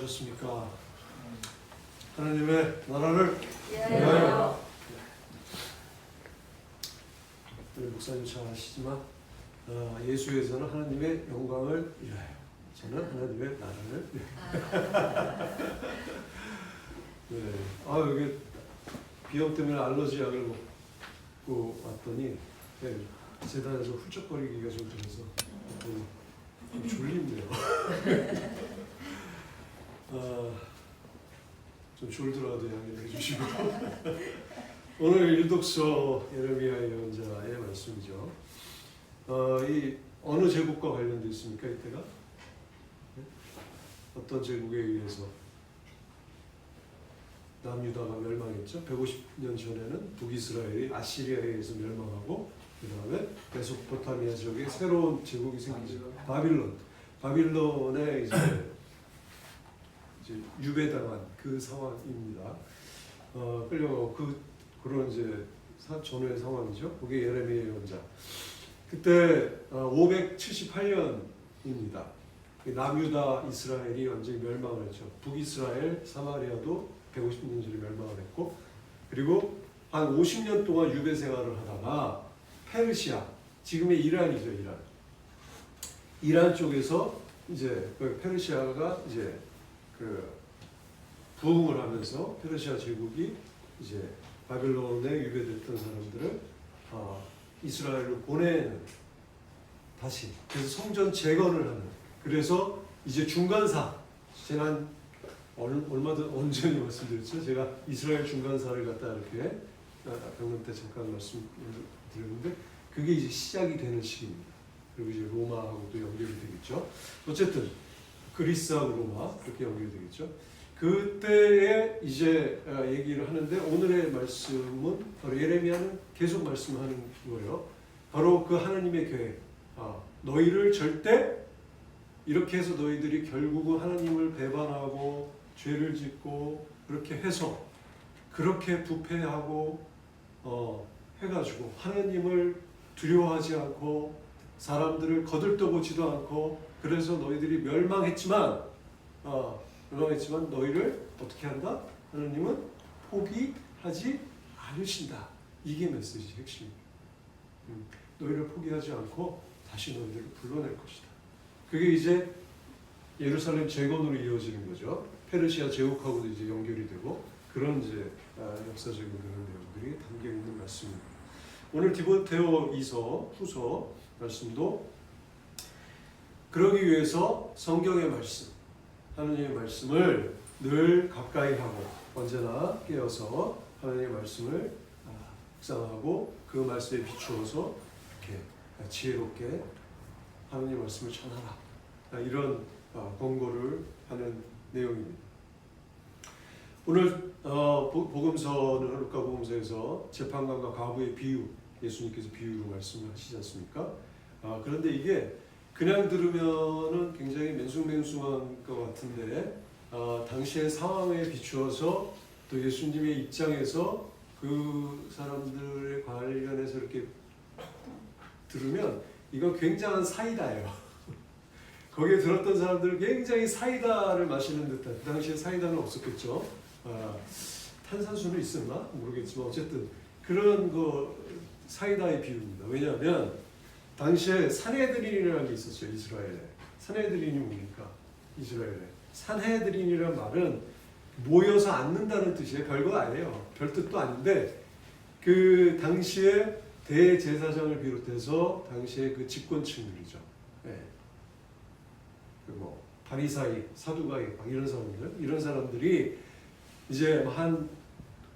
안녕하셨습니까? 하나님의 나라를 위하여. 우리 목사님 잘 아시지만 예수에서는 하나님의 영광을 위하여, 저는 하나님의 나라를 위하여. 네. 여기 비염 때문에 알러지 약을 먹고 왔더니 재단에서 훌쩍거리기가 좀 그래서 좀 졸립네요. 좀 졸더라도 양해해 주시고. 오늘 일독서 예레미야 예언자의 말씀이죠. 이 어느 제국과 관련되어 있습니까? 이때가 어떤 제국에 의해서 남유다가 멸망했죠. 150년 전에는 북이스라엘이 아시리아에 의해서 멸망하고, 그 다음에 메소포타미아 지역에 새로운 제국이 생기죠. 바빌론에 이제 유배당한 그 상황입니다. 끌려가고 그런 이제 전후의 상황이죠. 그게 예레미야 예언자. 그때 578년입니다. 남유다 이스라엘이 완전히 멸망을 했죠. 북이스라엘 사마리아도 150년 전에 멸망을 했고, 그리고 한 50년 동안 유배 생활을 하다가 페르시아, 지금의 이란이죠, 이란 쪽에서 이제 페르시아가 이제 부흥을 하면서 페르시아 제국이 이제 바빌론에 유배됐던 사람들을 이스라엘로 보내는, 다시 그래서 성전 재건을 하는, 그래서 이제 중간사, 지난 얼마든 언제니 말씀드렸죠. 제가 이스라엘 중간사를 갖다 이렇게 병론 때 잠깐 말씀드렸는데, 그게 이제 시작이 되는 시기입니다. 그리고 이제 로마하고도 연결이 되겠죠. 어쨌든 그리스하고 로마 그렇게 연결이 되겠죠. 그때에 이제 얘기를 하는데, 오늘의 말씀은 바로 예레미야는 계속 말씀하는 거예요. 바로 그 하나님의 계획. 너희를 절대 이렇게 해서 너희들이 결국은 하나님을 배반하고 죄를 짓고 그렇게 해서 그렇게 부패하고 해가지고 하나님을 두려워하지 않고 사람들을 거들떠보지도 않고, 그래서 너희들이 멸망했지만 너희를 어떻게 한다? 하나님은 포기하지 않으신다. 이게 메시지 핵심입니다. 너희를 포기하지 않고 다시 너희들을 불러낼 것이다. 그게 이제 예루살렘 재건으로 이어지는 거죠. 페르시아 제국하고도 이제 연결이 되고, 그런 이제 역사적인 그런 내용들이 담겨 있는 말씀입니다. 오늘 디모데후서 후서 말씀도 그러기 위해서 성경의 말씀, 하나님의 말씀을 늘 가까이 하고 언제나 깨어서 하나님의 말씀을 묵상하고 그 말씀에 비추어서 이렇게 지혜롭게 하나님의 말씀을 전하라, 이런 권고를 하는 내용입니다. 오늘 복음서는 루카 복음서에서 재판관과 과부의 비유, 예수님께서 비유로 말씀을 하시지 않습니까? 그런데 이게 그냥 들으면은 굉장히 맨숭맨숭한 것 같은데, 당시의 상황에 비추어서 또 예수님의 입장에서 그 사람들에 관련해서 이렇게 들으면 이건 굉장한 사이다예요. 거기에 들었던 사람들은 굉장히 사이다를 마시는 듯한, 그 당시에 사이다는 없었겠죠. 탄산수는 있었나 모르겠지만 어쨌든 그런 사이다의 비유입니다. 왜냐하면 당시에 산헤드린이라는 게 있었죠. 이스라엘에. 산헤드린이 뭡니까? 이스라엘에. 산헤드린이라는 말은 모여서 앉는다는 뜻이에요. 별거 아니에요. 별 뜻도 아닌데, 그 당시에 대제사장을 비롯해서 당시에 그 집권층들이죠. 바리사이, 사두가이 이런 사람들이 이제 한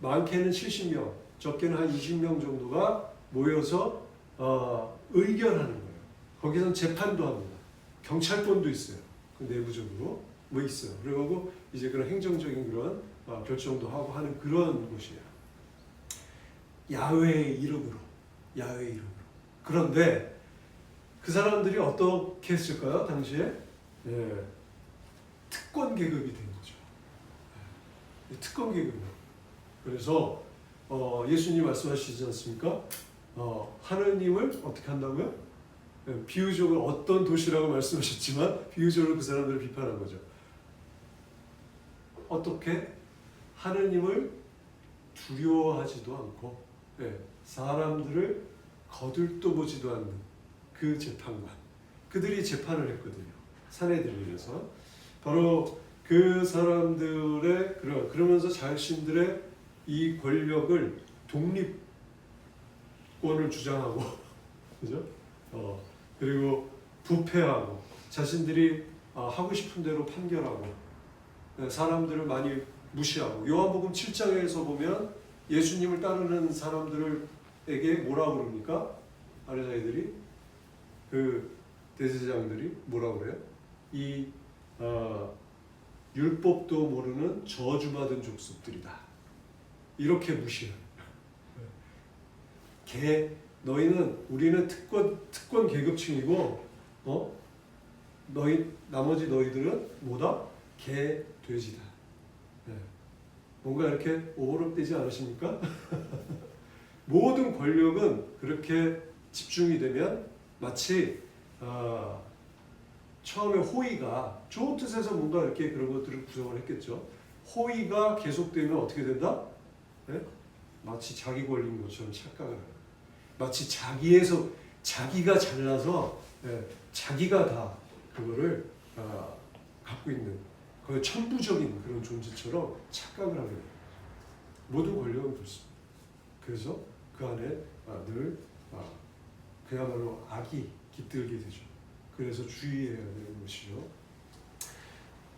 많게는 70명, 적게는 한 20명 정도가 모여서 의견하는 거예요. 거기서는 재판도 합니다. 경찰권도 있어요. 그 내부적으로 있어요. 그리고 이제 그런 행정적인 그런 결정도 하고 하는 그런 곳이에요. 야훼의 이름으로. 그런데 그 사람들이 어떻게 했을까요? 당시에 특권 계급이 된 거죠. 특권 계급이에요. 그래서 예수님 말씀하시지 않습니까? 하느님을 어떻게 한다고요? 비유적으로 어떤 도시라고 말씀하셨지만 비유적으로 그 사람들을 비판한 거죠. 어떻게 하느님을 두려워하지도 않고 사람들을 거들떠보지도 않는 그 재판관, 그들이 재판을 했거든요. 사내들이면서 바로 그 사람들의 그러면서 자신들의 이 권력을 독립권을 주장하고 그죠? 그리고 부패하고 자신들이 하고 싶은 대로 판결하고 사람들을 많이 무시하고 요한복음 7장에서 보면 예수님을 따르는 사람들에게 뭐라고 그럽니까? 바리새인들이 그 대제사장들이 뭐라고 그래요? 이 율법도 모르는 저주받은 족속들이다. 이렇게 무시해요. 우리는 특권 계급층이고 나머지 너희들은 뭐다? 개, 돼지다. 뭔가 이렇게 오버랩되지 않으십니까? 모든 권력은 그렇게 집중이 되면 마치 처음에 호의가 좋은 뜻에서 뭔가 이렇게 그런 것들을 구성을 했겠죠. 호의가 계속되면 어떻게 된다? 마치 자기 권리인 것처럼 착각을 해요. 마치 자기가 잘나서 자기가 다 그거를 갖고 있는 거의 천부적인 그런 존재처럼 착각을 하게 돼요. 모든 권력은 그렇습니다. 그래서 그 안에 늘 그야말로 악이 깃들게 되죠. 그래서 주의해야 되는 것이죠.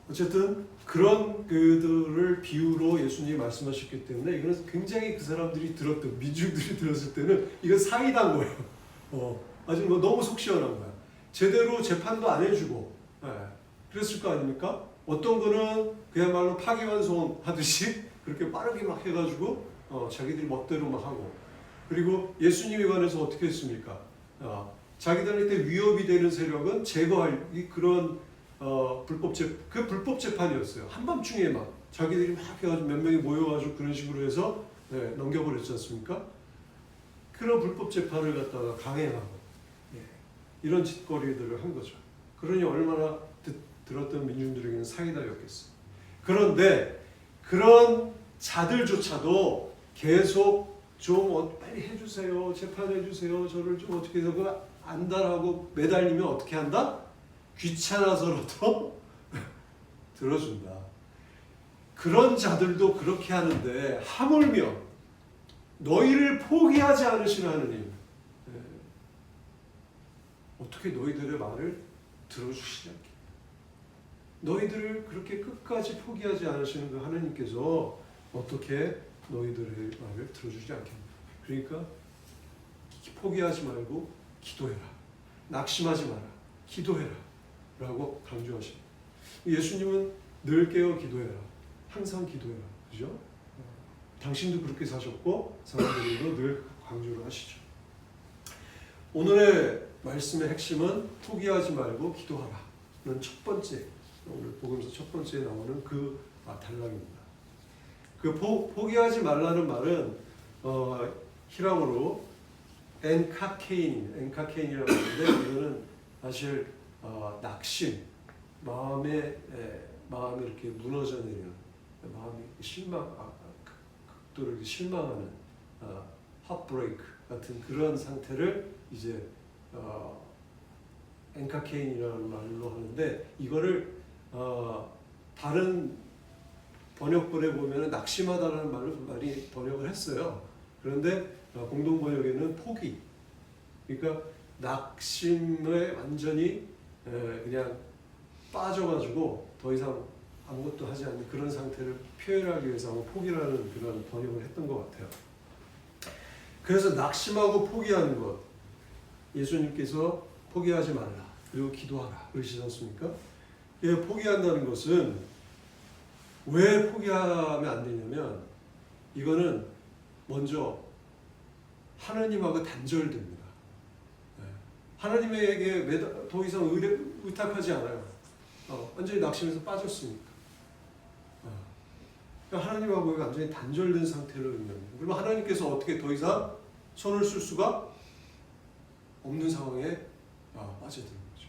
어쨌든 그런 그들을 비유로 예수님이 말씀하셨기 때문에 이건 굉장히 그 사람들이 들었던 민중들이 들었을 때는 이건 사이다인 거예요. 아주 너무 속 시원한 거야. 제대로 재판도 안 해주고 그랬을 거 아닙니까? 어떤 거는 그야말로 파기환송 하듯이 그렇게 빠르게 막 해가지고 자기들이 멋대로 막 하고 그리고 예수님에 관해서 어떻게 했습니까? 자기들한테 위협이 되는 세력은 제거할 그런 불법 재판이었어요. 한밤중에 막 자기들이 막 해가지고 몇 명이 모여가지고 그런 식으로 해서 넘겨버렸지 않습니까? 그런 불법 재판을 갖다가 강행하고 이런 짓거리들을 한 거죠. 그러니 얼마나 들었던 민중들에게는 사이다였겠어요. 그런데 그런 자들조차도 계속 좀 빨리 해주세요, 재판해주세요, 저를 좀 어떻게 해서 그 안달하고 매달리면 어떻게 한다? 귀찮아서라도 들어준다. 그런 자들도 그렇게 하는데 하물며 너희를 포기하지 않으신 하느님, 어떻게 너희들의 말을 들어주시지 않겠냐. 너희들을 그렇게 끝까지 포기하지 않으시는 그 하느님께서 어떻게 너희들의 말을 들어주지 않겠냐. 그러니까 포기하지 말고 기도해라. 낙심하지 마라. 기도해라. 라고 강조하십니다. 예수님은 늘 깨어 기도해라. 항상 기도해라. 그죠? 당신도 그렇게 사셨고 사람들도 늘 강조를 하시죠. 오늘의 말씀의 핵심은 포기하지 말고 기도하라는 첫 번째, 오늘 복음서 첫 번째에 나오는 그 단락입니다. 그 포기하지 말라는 말은 히라보로 엔카케인이라고 하는데 이거는 사실 낙심, 마음이 이렇게 무너져 내리는, 마음이 극도로 실망하는 핫브레이크 같은 그런 상태를 이제 엔카케인이라는 말로 하는데 이거를 다른 번역본에 보면 낙심하다라는 말을 많이 번역을 했어요. 그런데 공동 번역에는 포기, 그러니까 낙심에 완전히 그냥 빠져가지고 더 이상 아무것도 하지 않는 그런 상태를 표현하기 위해서 포기라는 그런 번역을 했던 것 같아요. 그래서 낙심하고 포기하는 것, 예수님께서 포기하지 말라 그리고 기도하라 그러시지 않습니까? 포기한다는 것은 왜 포기하면 안 되냐면 이거는 먼저 하나님하고 단절됩니다. 하나님에게 더 이상 의탁하지 않아요. 완전히 낙심해서 빠졌으니까. 하나님하고 완전히 단절된 상태를 의미합니다. 그리고 하나님께서 어떻게 더 이상 손을 쓸 수가 없는 상황에 빠져드는 거죠.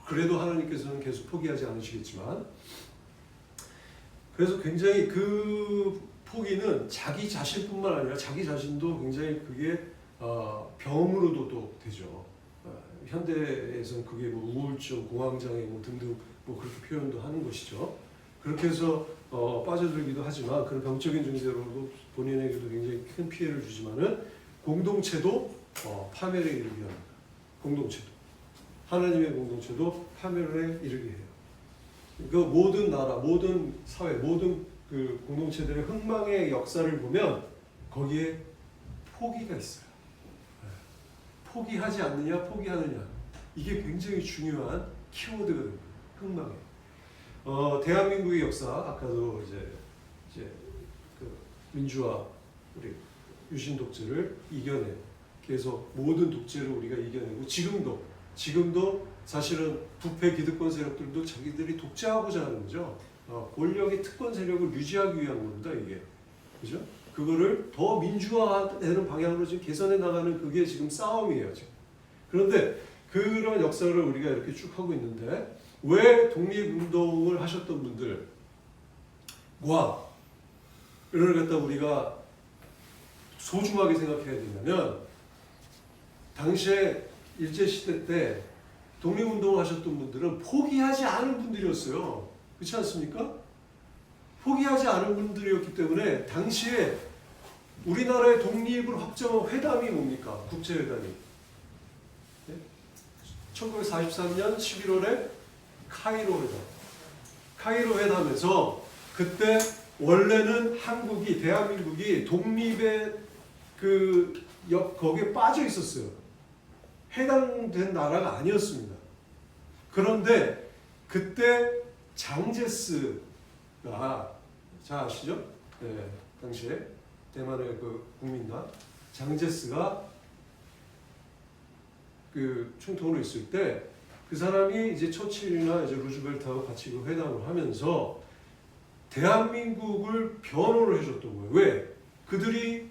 그래도 하나님께서는 계속 포기하지 않으시겠지만 그래서 굉장히 그 포기는 자기 자신뿐만 아니라 자기 자신도 굉장히 그게 병으로도 또 되죠. 현대에서는 그게 뭐 우울증, 공황장애 뭐 등등 뭐 그렇게 표현도 하는 것이죠. 그렇게 해서 빠져들기도 하지만 그런 병적인 증세로도 본인에게도 굉장히 큰 피해를 주지만은 공동체도 파멸에 이르게 합니다. 공동체도 하나님의 공동체도 파멸에 이르게 해요. 그 모든 나라, 모든 사회, 모든 그 공동체들의 흥망의 역사를 보면 거기에 포기가 있어요. 포기하지 않느냐, 포기하느냐. 이게 굉장히 중요한 키워드가 됩니다. 흥망에. 대한민국의 역사, 아까도 이제 그 민주화, 우리 유신 독재를 이겨내고 계속 모든 독재를 우리가 이겨내고 지금도 사실은 부패 기득권 세력들도 자기들이 독재하고자 하는 거죠. 권력의 특권 세력을 유지하기 위한 겁니다, 이게. 그죠? 그거를 더 민주화되는 방향으로 지금 개선해 나가는 그게 지금 싸움이에요, 지금. 그런데 그런 역사를 우리가 이렇게 쭉 하고 있는데 왜 독립운동을 하셨던 분들과 이를 갖다 우리가 소중하게 생각해야 되냐면 당시에 일제시대 때 독립운동을 하셨던 분들은 포기하지 않은 분들이었어요. 그렇지 않습니까? 포기하지 않은 분들이었기 때문에 당시에 우리나라의 독립을 확정한 회담이 뭡니까? 국제회담이. 1943년 11월에 카이로 회담. 카이로 회담에서 그때 원래는 대한민국이 독립의 거기에 빠져 있었어요. 해당된 나라가 아니었습니다. 그런데 그때 장제스가 잘 아시죠? 네, 당시에 대만의 그 국민당 장제스가 그 총통으로 있을 때 그 사람이 이제 처칠이나 이제 루즈벨트하고 같이 그 회담을 하면서 대한민국을 변호를 해줬던 거예요. 왜? 그들이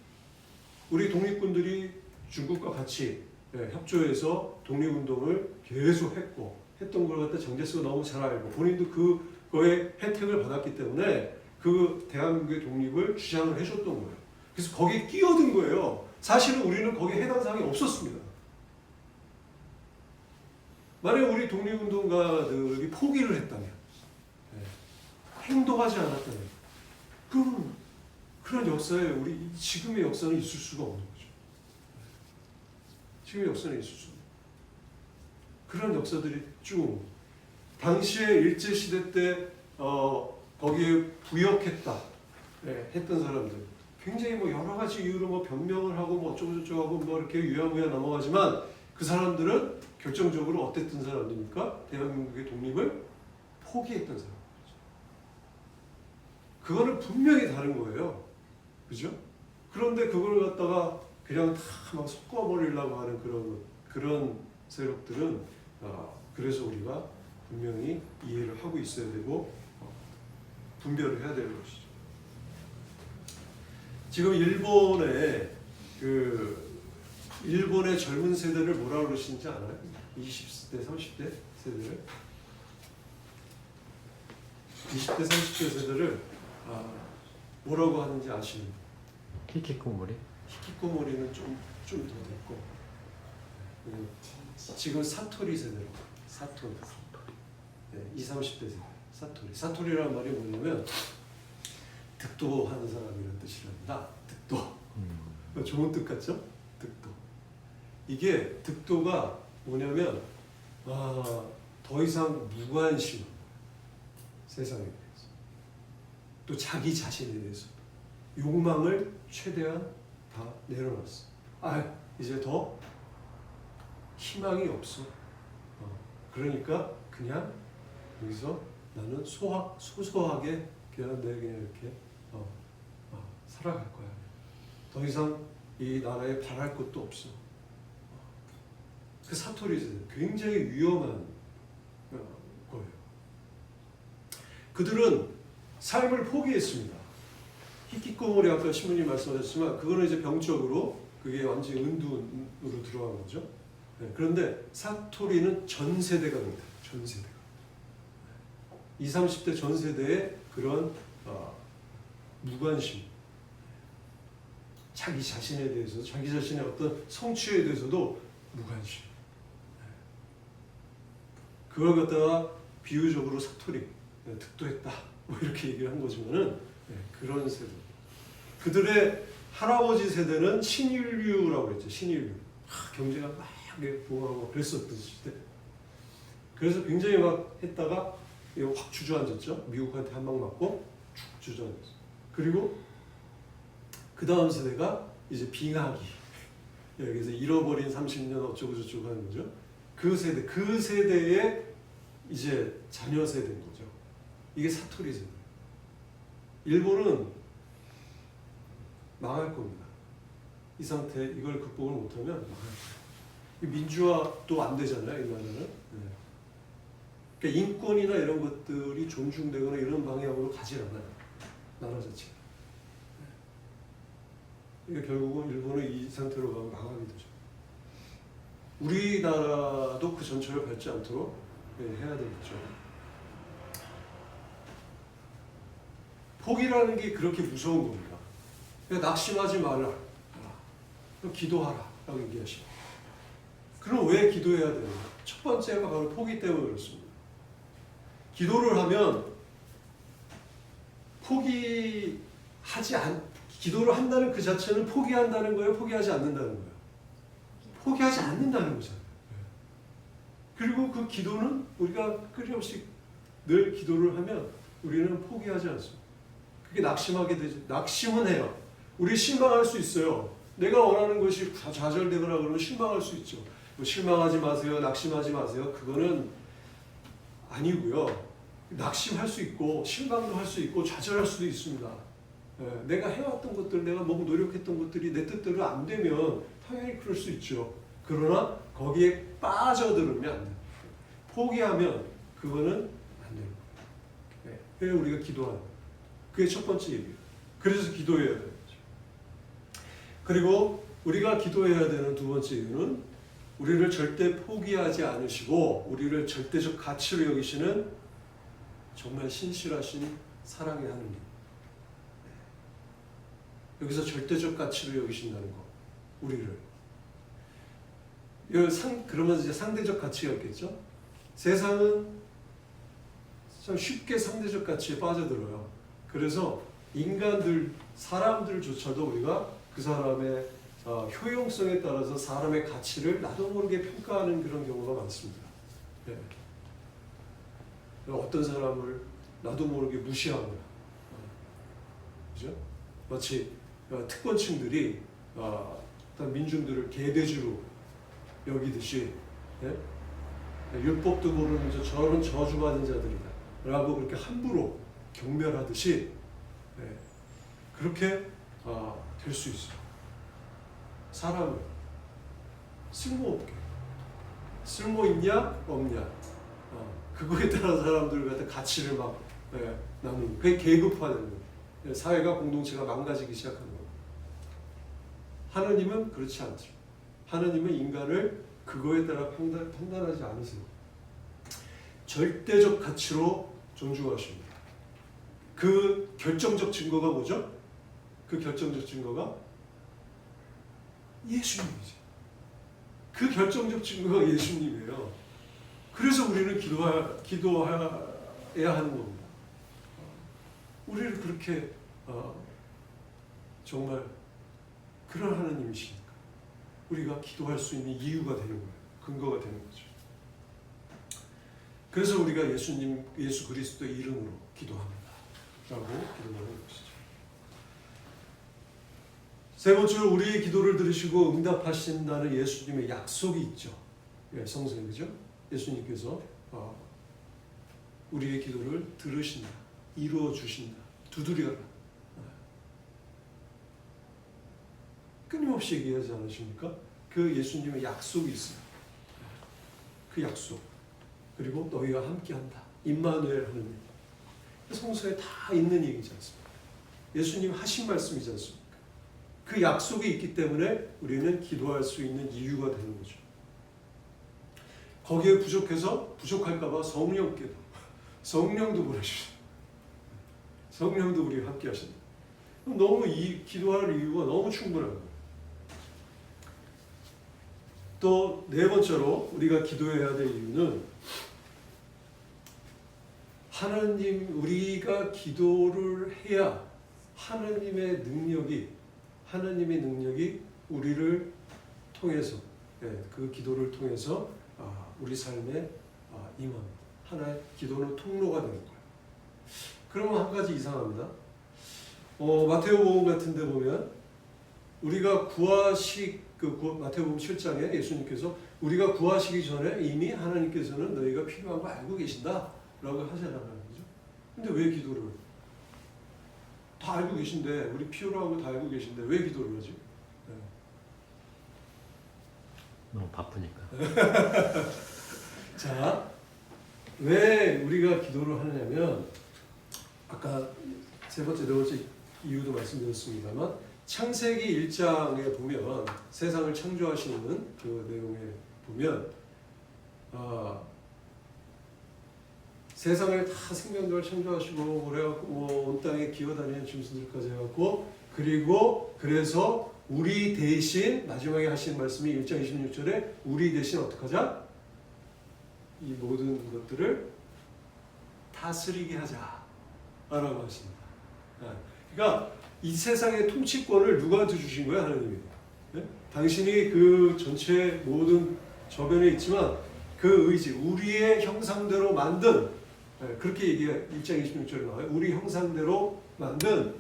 우리 독립군들이 중국과 같이 협조해서 독립운동을 계속 했던 걸 갖다 장제스가 너무 잘 알고 본인도 그거의 혜택을 받았기 때문에 그 대한민국의 독립을 주장을 해줬던 거예요. 그래서 거기에 끼어든 거예요. 사실은 우리는 거기에 해당 사항이 없었습니다. 만약 우리 독립운동가들이 포기를 했다면, 행동하지 않았다면, 그럼 그런 역사에 우리 지금의 역사는 있을 수가 없는 거죠. 지금의 역사는 있을 수 없는. 그런 역사들이 쭉 당시에 일제시대 때 거기에 부역했다 했던 사람들 굉장히 뭐 여러 가지 이유로 뭐 변명을 하고 뭐 어쩌고저쩌고 하고 뭐 이렇게 유야무야 넘어가지만 그 사람들은 결정적으로 어땠던 사람들입니까? 대한민국의 독립을 포기했던 사람들이죠. 그거는 분명히 다른 거예요. 그죠? 그런데 그걸 갖다가 그냥 다 막 섞어버리려고 하는 그런 세력들은 그래서 우리가 분명히 이해를 하고 있어야 되고 분별을 해야 되는 것이죠. 지금 일본의 젊은 세대를 뭐라 그러시는지 알아요? 20대, 30대 세대를 20대, 30대 세대를 뭐라고 하는지 아시는? 히키코모리? 히키코모리는 좀 더 됐고 지금 사토리 세대로 사토리. 네, 20, 30대 세대 사토리라는 말이 뭐냐면 득도하는 사람이라는 뜻이랍니다. 득도. 좋은 뜻 같죠? 득도. 이게 득도가 뭐냐면 더 이상 무관심 세상에 대해서 또 자기 자신에 대해서 욕망을 최대한 다 내려놨어. 이제 더 희망이 없어. 그러니까 그냥 여기서 나는 소소하게 그냥 이렇게 살아갈 거야. 더 이상 이 나라에 바랄 것도 없어. 그 사토리세대 굉장히 위험한 거예요. 그들은 삶을 포기했습니다. 히키코모리 아까 신부님 말씀하셨지만 그거는 이제 병적으로 그게 완전히 은둔으로 들어간 거죠. 네, 그런데 사토리는 전 세대가 됩니다. 전 세대가. 20, 30대 전 세대의 그런 무관심, 자기 자신에 대해서, 자기 자신의 어떤 성취에 대해서도 무관심. 그걸 갖다가 비유적으로 사토리, 득도했다, 뭐 이렇게 얘기를 한 거지만은 그런 세대. 그들의 할아버지 세대는 신인류라고 그랬죠. 신인류. 경제가 막 부흥하고 그랬었던 시대. 그래서 굉장히 막 했다가 확 주저앉았죠. 미국한테 한 방 맞고 쭉 주저앉았어요. 그리고 그 다음 세대가 이제 빙하기. 여기서 잃어버린 30년 어쩌고 저쩌고 하는 거죠. 그 세대의 이제 자녀 세대인 거죠. 이게 사토리 세대. 일본은 망할 겁니다. 이 상태, 이걸 극복을 못하면 망할 거예요. 민주화도 안 되잖아요, 이 나라는. 그러니까 인권이나 이런 것들이 존중되거나 이런 방향으로 가지 않아요, 나라 자체가. 그러니까 결국은 일본은 이 상태로 가면 망하게 되죠. 우리나라도 그 전철을 밟지 않도록 해야 되겠죠. 포기라는 게 그렇게 무서운 겁니다. 그러니까 낙심하지 말라. 기도하라. 라고 얘기하시고. 그럼 왜 기도해야 되는가? 첫 번째가 바로 포기 때문에 그렇습니다. 기도를 하면 기도를 한다는 그 자체는 포기한다는 거예요? 포기하지 않는다는 거예요? 포기하지 않는다는 거잖아요. 그리고 그 기도는 우리가 끊임없이 늘 기도를 하면 우리는 포기하지 않습니다. 그게 낙심하게 되죠. 낙심은 해요. 우리 실망할 수 있어요. 내가 원하는 것이 좌절되거나 그러면 실망할 수 있죠. 뭐 실망하지 마세요. 낙심하지 마세요. 그거는 아니고요. 낙심할 수 있고 실망도 할 수 있고 좌절할 수도 있습니다. 내가 해왔던 것들, 내가 너무 노력했던 것들이 내 뜻대로 안 되면 당연히 그럴 수 있죠. 그러나 거기에 빠져들으면 안 돼요. 포기하면 그거는 안 돼요. 왜 우리가 기도하는 거예요? 그게 첫 번째 얘기예요. 그래서 기도해야 되는 거죠. 그리고 우리가 기도해야 되는 두 번째 이유는 우리를 절대 포기하지 않으시고 우리를 절대적 가치로 여기시는 정말 신실하신 사랑의 하느님. 여기서 절대적 가치로 여기신다는 거, 우리를. 그러면 이제 상대적 가치가 있겠죠? 세상은 참 쉽게 상대적 가치에 빠져들어요. 그래서 사람들조차도 우리가 그 사람의 효용성에 따라서 사람의 가치를 나도 모르게 평가하는 그런 경우가 많습니다. 네. 어떤 사람을 나도 모르게 무시하거나, 그죠? 마치 특권층들이 어떤 민중들을 개돼지로 여기듯이, 네? 율법도 모르는 저런 저주받은 자들이다 라고 그렇게 함부로 경멸하듯이, 네, 그렇게 될 수 있어요. 사람을 쓸모없게, 쓸모 있냐 없냐, 그거에 따라 사람들 갖다 가치를 막 나누는, 그게 계급화되는 거예요. 사회가, 공동체가 망가지기 시작하는 거예요. 하느님은 그렇지 않죠. 하느님은 인간을 그거에 따라 판단하지 않으세요. 절대적 가치로 존중하십니다. 그 결정적 증거가 뭐죠? 그 결정적 증거가 예수님이죠. 그 결정적 증거가 예수님이에요. 그래서 우리는 기도해야 하는 겁니다. 우리를 그렇게 정말 그런 하나님이시니까 우리가 기도할 수 있는 이유가 되는 거예요. 근거가 되는 거죠. 그래서 우리가 예수 그리스도의 이름으로 기도합니다. 라고 기도하는 것이죠. 세 번째로 우리의 기도를 들으시고 응답하신다는 예수님의 약속이 있죠. 성서에, 그죠? 예수님께서 우리의 기도를 들으신다, 이루어 주신다, 두드려라. 끊임없이 얘기하지 않으십니까? 그 예수님의 약속이 있어요. 그 약속. 그리고 너희와 함께한다. 임마누엘 하느님. 성서에 다 있는 얘기지 않습니까? 예수님 하신 말씀이지 않습니까? 그 약속이 있기 때문에 우리는 기도할 수 있는 이유가 되는 거죠. 거기에 부족할까 봐 성령도 보내주셔요. 성령도 우리와 함께 하신다. 너무 기도할 이유가 너무 충분한 거예요. 또 네 번째로 우리가 기도해야 될 이유는 하나님, 우리가 기도를 해야 하나님의 능력이 우리를 통해서, 그 기도를 통해서 우리 삶에 임합니다. 하나의 기도는 통로가 되는 거예요. 그러면 한 가지 이상합니다. 마태복음 같은 데 보면 우리가 마태복음 7장에 예수님께서 우리가 구하시기 전에 이미 하나님께서는 너희가 필요한 거 알고 계신다 라고 하잖아요. 그죠? 근데 왜 기도를? 다 알고 계신데, 우리 필요하고 다 알고 계신데 왜 기도를 하지? 너무 바쁘니까. 자, 왜 우리가 기도를 하냐면 아까 세 번째, 네 번째 이유도 말씀드렸습니다만 창세기 1장에 보면 세상을 창조하시는 그 내용에 보면 세상을 다 생명들을 창조하시고 그래갖고 온 땅에 기어다니는 짐승들까지 해갖고 그래서 우리 대신 마지막에 하신 말씀이 1장 26절에 우리 대신 어떻게 하자? 이 모든 것들을 다스리게 하자 라고 하십니다. 그러니까 이 세상의 통치권을 누구한테 주신 거야? 하나님이. 당신이 그 전체 모든 저변에 있지만 그 의지, 우리의 형상대로 만든, 그렇게 얘기해 1장 26절에 나와요. 우리 형상대로 만든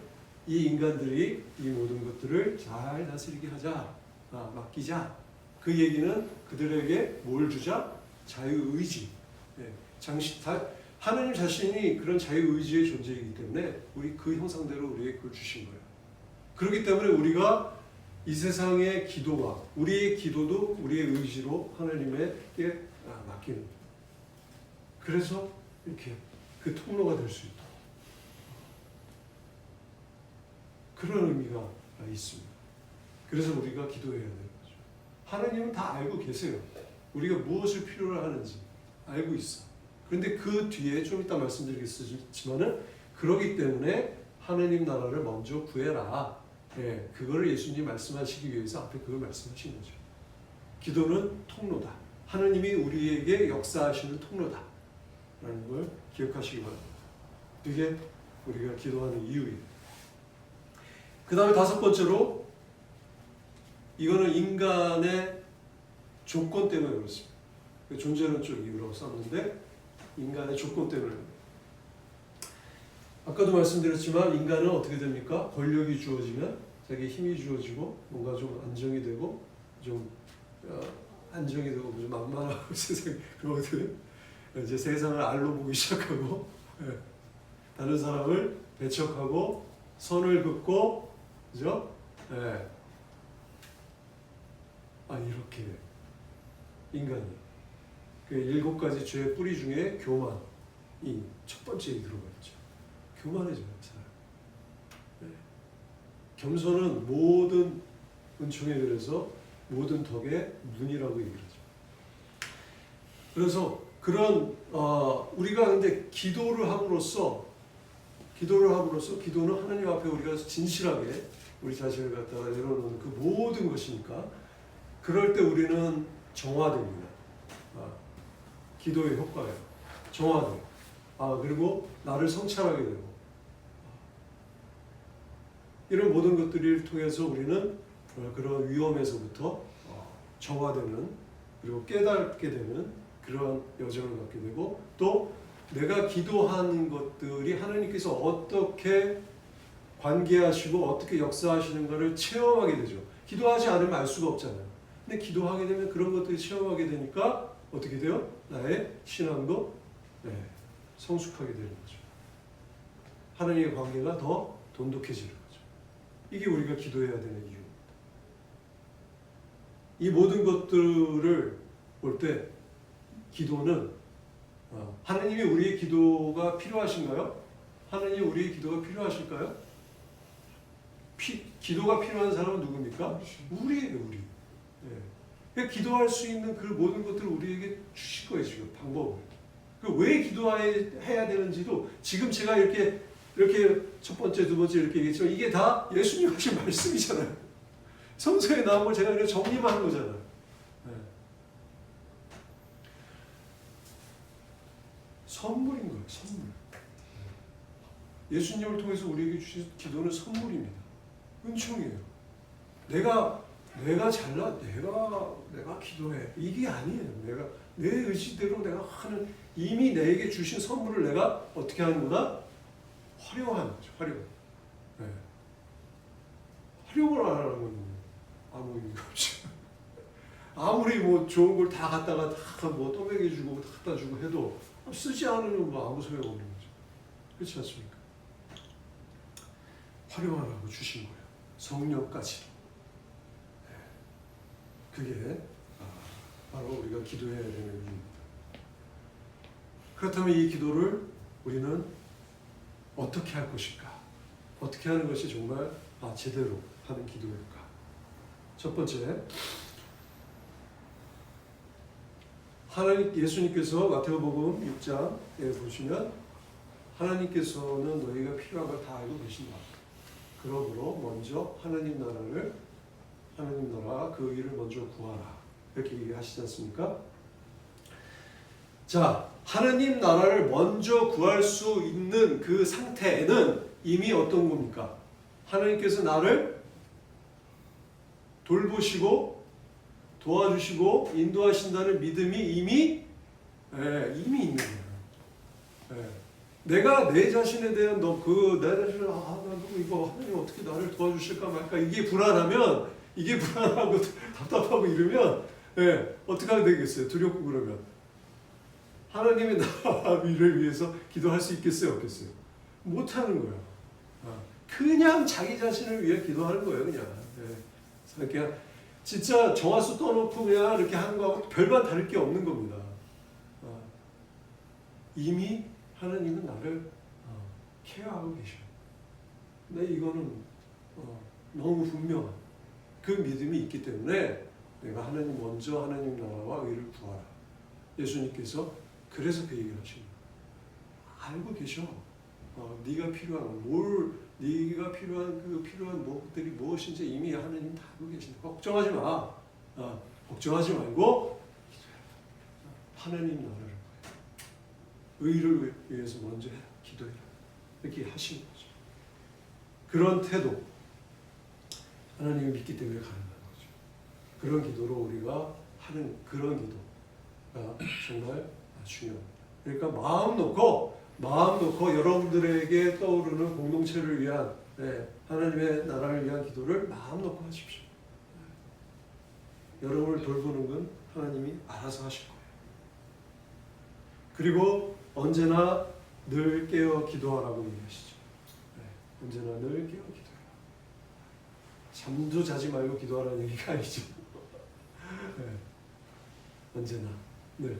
이 인간들이 이 모든 것들을 잘 다스리게 하자, 맡기자. 그 얘기는 그들에게 뭘 주자? 자유의지. 하나님 자신이 그런 자유의지의 존재이기 때문에 우리 그 형상대로 우리에게 그걸 주신 거예요. 그렇기 때문에 우리가 이 세상의 기도와 우리의 기도도 우리의 의지로 하나님에게 맡기는 거예요. 그래서 이렇게 그 통로가 될 수 있다. 그런 의미가 있습니다. 그래서 우리가 기도해야 되는 거죠. 하나님은 다 알고 계세요. 우리가 무엇을 필요로 하는지 알고 있어. 그런데 그 뒤에 좀 이따 말씀드리겠지만은 그러기 때문에 하나님 나라를 먼저 구해라. 그거를 예수님이 말씀하시기 위해서 앞에 그걸 말씀하신 거죠. 기도는 통로다. 하나님이 우리에게 역사하시는 통로다. 라는 걸 기억하시기 바랍니다. 이게 우리가 기도하는 이유예요. 그 다음에 다섯 번째로 이거는 인간의 조건 때문에 그렇습니다. 존재론 쪽 이유라고 썼는데 인간의 조건 때문에. 아까도 말씀드렸지만 인간은 어떻게 됩니까? 권력이 주어지면 자기 힘이 주어지고 뭔가 좀 안정이 되고 좀 만만하고 세상에 그러거든. 이제 세상을 알로 보기 시작하고 다른 사람을 배척하고 선을 긋고, 그죠? 이렇게 인간이 그 7가지 죄의 뿌리 중에 교만이 첫 번째에 들어가 있죠. 교만해져요, 사람. 겸손은 모든 은총에 그래서 모든 덕의 문이라고 얘기를 하죠. 그래서 그런 우리가 근데 기도를 함으로써 기도는 하나님 앞에 우리가 진실하게 우리 자신을 갖다가 내려놓는 그 모든 것이니까 그럴 때 우리는 정화됩니다. 기도의 효과예요. 정화돼요. 그리고 나를 성찰하게 되고 이런 모든 것들을 통해서 우리는 그런 위험에서부터 정화되는 그리고 깨닫게 되는 그런 여정을 갖게 되고 또 내가 기도하는 것들이 하나님께서 어떻게 관계하시고 어떻게 역사하시는가를 체험하게 되죠. 기도하지 않으면 알 수가 없잖아요. 근데 기도하게 되면 그런 것들을 체험하게 되니까 어떻게 돼요? 나의 신앙도 성숙하게 되는 거죠. 하나님의 관계가 더 돈독해지는 거죠. 이게 우리가 기도해야 되는 이유입니다. 이 모든 것들을 볼 때 기도는 하나님이 우리의 기도가 필요하신가요? 하나님이 우리의 기도가 필요하실까요? 기도가 필요한 사람은 누굽니까? 우리예요, 우리. 그러니까 기도할 수 있는 그 모든 것들을 우리에게 주실 거예요, 지금 방법을. 왜 기도해야 되는지도 지금 제가 이렇게 이렇게 첫 번째, 두 번째 이렇게 얘기했지만 이게 다 예수님 하신 말씀이잖아요. 성서에 나온 걸 제가 그냥 정리만 한 거잖아요. 네. 선물인 거예요. 선물. 예수님을 통해서 우리에게 주신 기도는 선물입니다. 은총이에요. 내가 잘나, 내가 기도해. 이게 아니에요. 내가 내 의지대로 내가 하는, 이미 내게 주신 선물을 내가 어떻게 하는 거다? 활용하는 거죠. 활용. 네. 활용을 안 하는 건 아무 의미가 없죠. 아무리 뭐 좋은 걸 다 갖다가 다 뭐 떠먹여주고 갖다 주고 해도 쓰지 않으면 뭐 아무 소용 없는 거죠. 그렇지 않습니까? 활용하라고 주신 거예요. 성령까지. 네. 그게 바로 우리가 기도해야 되는 일입니다. 그렇다면 이 기도를 우리는 어떻게 할 것인가? 어떻게 하는 것이 정말 제대로 하는 기도일까? 첫 번째, 하나님, 예수님께서 마태복음 6장에 보시면 하나님께서는 너희가 필요한 걸 다 알고 계신다. 그러므로 먼저 하나님 나라 그 일을 먼저 구하라. 이렇게 얘기하시지 않습니까? 자, 하나님 나라를 먼저 구할 수 있는 그 상태에는 이미 어떤 겁니까? 하나님께서 나를 돌보시고 도와주시고 인도하신다는 믿음이 이미 있는 거예요. 내가 내 자신에 대한 내 자신을 나 이거 하나님 어떻게 나를 도와주실까 말까 이게 불안하고 답답하고 이러면 어떻게 하면 되겠어요? 두렵고 그러면 하나님의 나라와 위를 위해서 기도할 수 있겠어요? 없겠어요? 못하는 거예요. 그냥 자기 자신을 위해 기도하는 거예요. 그냥 진짜 정화수 떠놓고 그냥 이렇게 하는 거하고 별반 다를 게 없는 겁니다. 이미 하나님은 나를 케어하고 계셔요. 근데 이거는 너무 분명한 그 믿음이 있기 때문에 내가 먼저 하나님 나라와 의를 구하라. 예수님께서 그래서 그 얘기를 하신 거예요. 알고 계셔. 네가 필요한 것들이 무엇인지 이미 하나님 다 알고 계신다. 걱정하지 마. 걱정하지 말고 하나님 나라를 의를 위해서 먼저 기도해라. 이렇게 하신 거죠. 그런 태도, 하나님을 믿기 때문에 가능한 거죠. 그런 기도로 우리가 하는 그런 기도가 정말 중요합니다. 그러니까 마음 놓고 여러분들에게 떠오르는 공동체를 위한 하나님의 나라를 위한 기도를 마음 놓고 하십시오. 여러분을 돌보는 건 하나님이 알아서 하실 거예요. 그리고 언제나 늘 깨어 기도하라고 얘기하시죠. 언제나 늘 깨어 기도해라. 잠도 자지 말고 기도하라는 얘기가 아니죠. 언제나 늘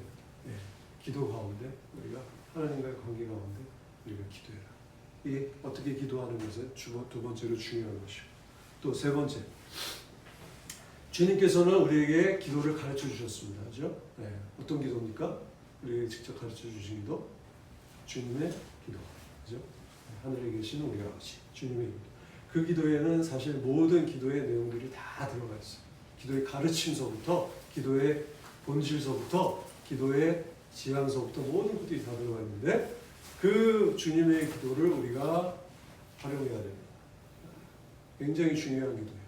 기도 가운데 우리가 하나님과의 관계 가운데 우리가 기도해라. 이게 어떻게 기도하는 것은 두 번째로 중요한 것이고, 또 세 번째, 주님께서는 우리에게 기도를 가르쳐 주셨습니다. 그렇죠? 어떤 기도입니까? 우리에게 직접 가르쳐 주신 기도, 주님의 기도. 그렇죠? 하늘에 계신 우리 아버지, 주님의 기도. 그 기도에는 사실 모든 기도의 내용들이 다 들어가 있어요. 기도의 가르침서부터, 기도의 본질서부터, 기도의 지향서부터 모든 것들이 다 들어가 있는데 그 주님의 기도를 우리가 활용해야 됩니다. 굉장히 중요한 기도예요.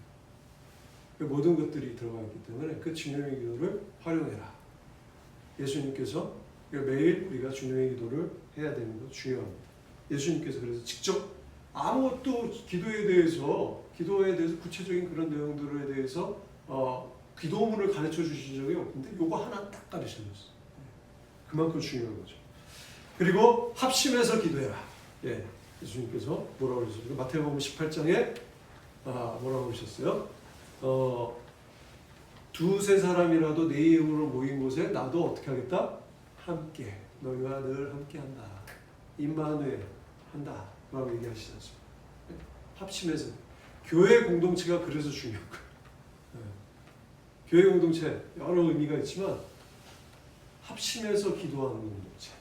그 모든 것들이 들어가 있기 때문에 그 주님의 기도를 활용해라. 예수님께서 매일 우리가 주님의 기도를 해야 되는 것 중요합니다. 예수님께서 그래서 직접 아무것도 기도에 대해서 구체적인 그런 내용들에 대해서 기도문을 가르쳐 주신 적이 없는데 요거 하나 딱 가르쳐 줬어요. 그만큼 중요한 거죠. 그리고 합심해서 기도해라. 예수님께서 뭐라고 그러셨어요? 마태복음 18장에 뭐라고 그러셨어요? 두세 사람이라도 내 이름으로 모인 곳에 나도 어떻게 하겠다? 함께. 너희와 늘 함께 한다. 임마누엘 한다. 라고 얘기하시지 않습니까? 합심해서. 교회 공동체가 그래서 중요한 거예요. 교회 공동체 여러 의미가 있지만 합심해서 기도하는 공동체.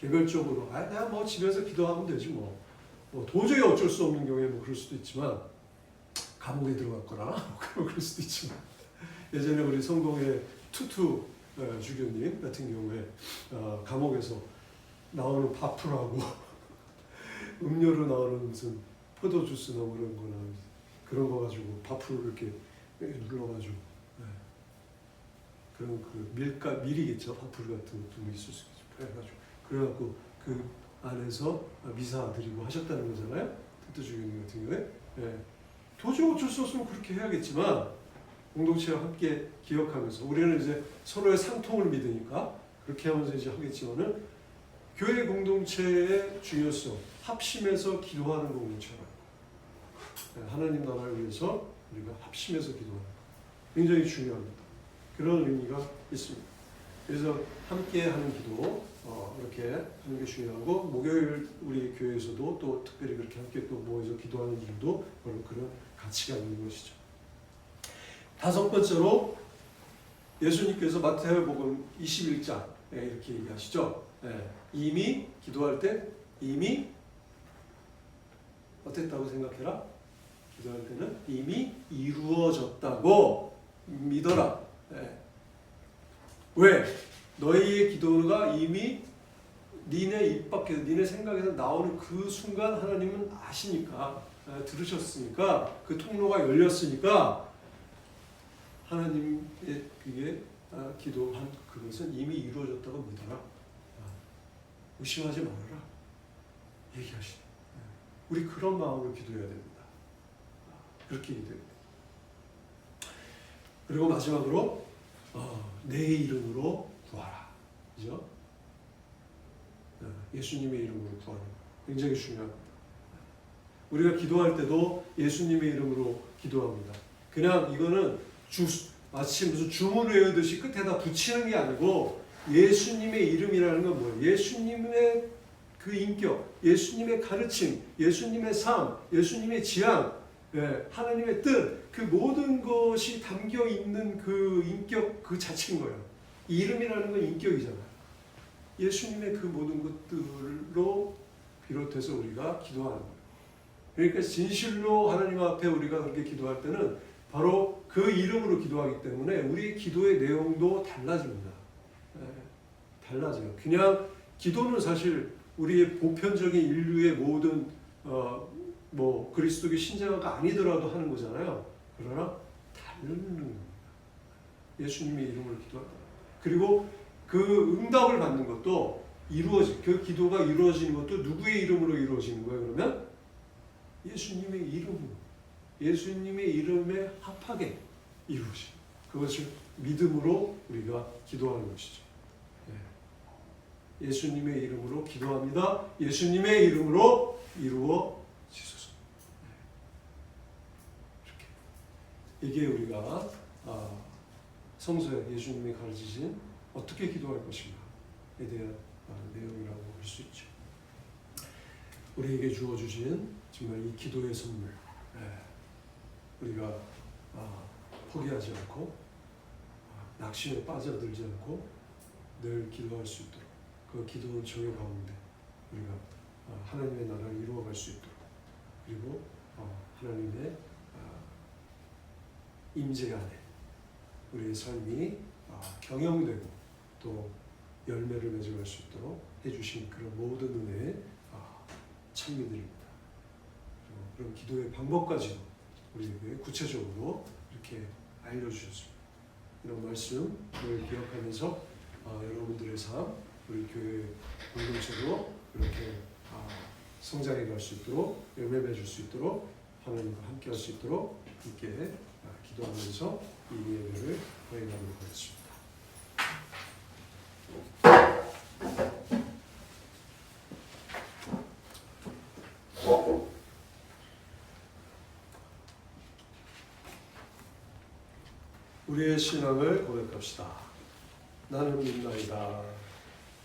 개별적으로 내가 뭐 집에서 기도하면 되지 뭐. 뭐 도저히 어쩔 수 없는 경우에 뭐 그럴 수도 있지만 감옥에 들어갔거나 그럴 수도 있지만 예전에 우리 성동의 투투 주교님 같은 경우에 감옥에서 나오는 바풀하고 음료로 나오는 무슨 포도주스나 뭐 이런 거나 그런 거 가지고 바풀을 이렇게 눌러가지고 그런 그 밀이겠죠. 바풀 같은 것도 있을 수 있죠. 그래가지고 그래갖고 그 안에서 미사 드리고 하셨다는 거잖아요. 투투 주교님 같은 경우에 도저히 어쩔 수 없으면 그렇게 해야겠지만 공동체와 함께 기억하면서 우리는 이제 서로의 상통을 믿으니까 그렇게 하면서 이제 하겠지만은 교회 공동체의 중요성, 합심해서 기도하는 공동체라. 하나님 나라를 위해서 우리가 합심해서 기도하는 것 굉장히 중요합니다. 그런 의미가 있습니다. 그래서 함께 하는 기도 이렇게 하는 게 중요하고 목요일 우리 교회에서도 또 특별히 그렇게 함께 또 모여서 기도하는 일도 바로 그런 가치가 있는 것이죠. 다섯 번째로 예수님께서 마태복음 21장에 이렇게 얘기하시죠. 이미 기도할 때 이미 어땠다고 생각해라? 기도할 때는 이미 이루어졌다고 믿어라. 왜? 너희의 기도가 이미 니네 입 밖에서 니네 생각에서 나오는 그 순간 하나님은 아시니까 들으셨으니까 그 통로가 열렸으니까 하나님의 그게 기도한 그것은 이미 이루어졌다고 믿어라. 의심하지 말아라. 얘기하시네. 우리 그런 마음으로 기도해야 됩니다. 그렇게 기도해야 됩니다. 그리고 마지막으로 내 이름으로 구하라. 그죠? 예수님의 이름으로 구하는 거 굉장히 중요합니다. 우리가 기도할 때도 예수님의 이름으로 기도합니다. 그냥 이거는 마치 무슨 주문 외우듯이 끝에다 붙이는 게 아니고 예수님의 이름이라는 건 뭐예요? 예수님의 그 인격, 예수님의 가르침, 예수님의 삶, 예수님의 지향, 하나님의 뜻, 그 모든 것이 담겨 있는 그 인격 그 자체인 거예요. 이름이라는 건 인격이잖아요. 예수님의 그 모든 것들로 비롯해서 우리가 기도하는 거예요. 그러니까 진실로 하나님 앞에 우리가 그렇게 기도할 때는 바로 그 이름으로 기도하기 때문에 우리의 기도의 내용도 달라집니다. 달라져요. 그냥 기도는 사실 우리의 보편적인 인류의 모든 뭐 그리스도교 신자가 아니더라도 하는 거잖아요. 그러나 다른 겁니다. 예수님의 이름으로 기도한다. 그리고 그 응답을 받는 것도 그 기도가 이루어지는 것도 누구의 이름으로 이루어지는 거예요? 그러면 예수님의 이름으로, 예수님의 이름에 합하게 이루어지는 그것을 믿음으로 우리가 기도하는 것이죠. 예수님의 이름으로 기도합니다. 예수님의 이름으로 이루어지소서. 이렇게 이게 우리가 성서에 예수님이 가르치신 어떻게 기도할 것인가에 대한 내용이라고 볼 수 있죠. 우리에게 주어주신 정말 이 기도의 선물, 우리가 포기하지 않고 낙심에 빠져들지 않고 늘 기도할 수 있도록 그 기도의 정의 가운데 우리가 하나님의 나라를 이루어갈 수 있도록 그리고 하나님의 임재 안에 우리의 삶이 경영되고 또 열매를 맺어갈 수 있도록 해주신 그런 모든 은혜에 찬미드립니다. 그런 기도의 방법까지도 우리에게 구체적으로 이렇게 알려주셨습니다. 이런 말씀을 기억하면서 여러분들의 삶, 우리 교회 공동체도 이렇게 성장해 갈 수 있도록 열매 맺을 수 있도록 하나님과 함께 할 수 있도록 함께 기도하면서 이 예배를 거행하도록 하겠습니다. 우리의 신앙을 고백합시다. 나는 믿나이다.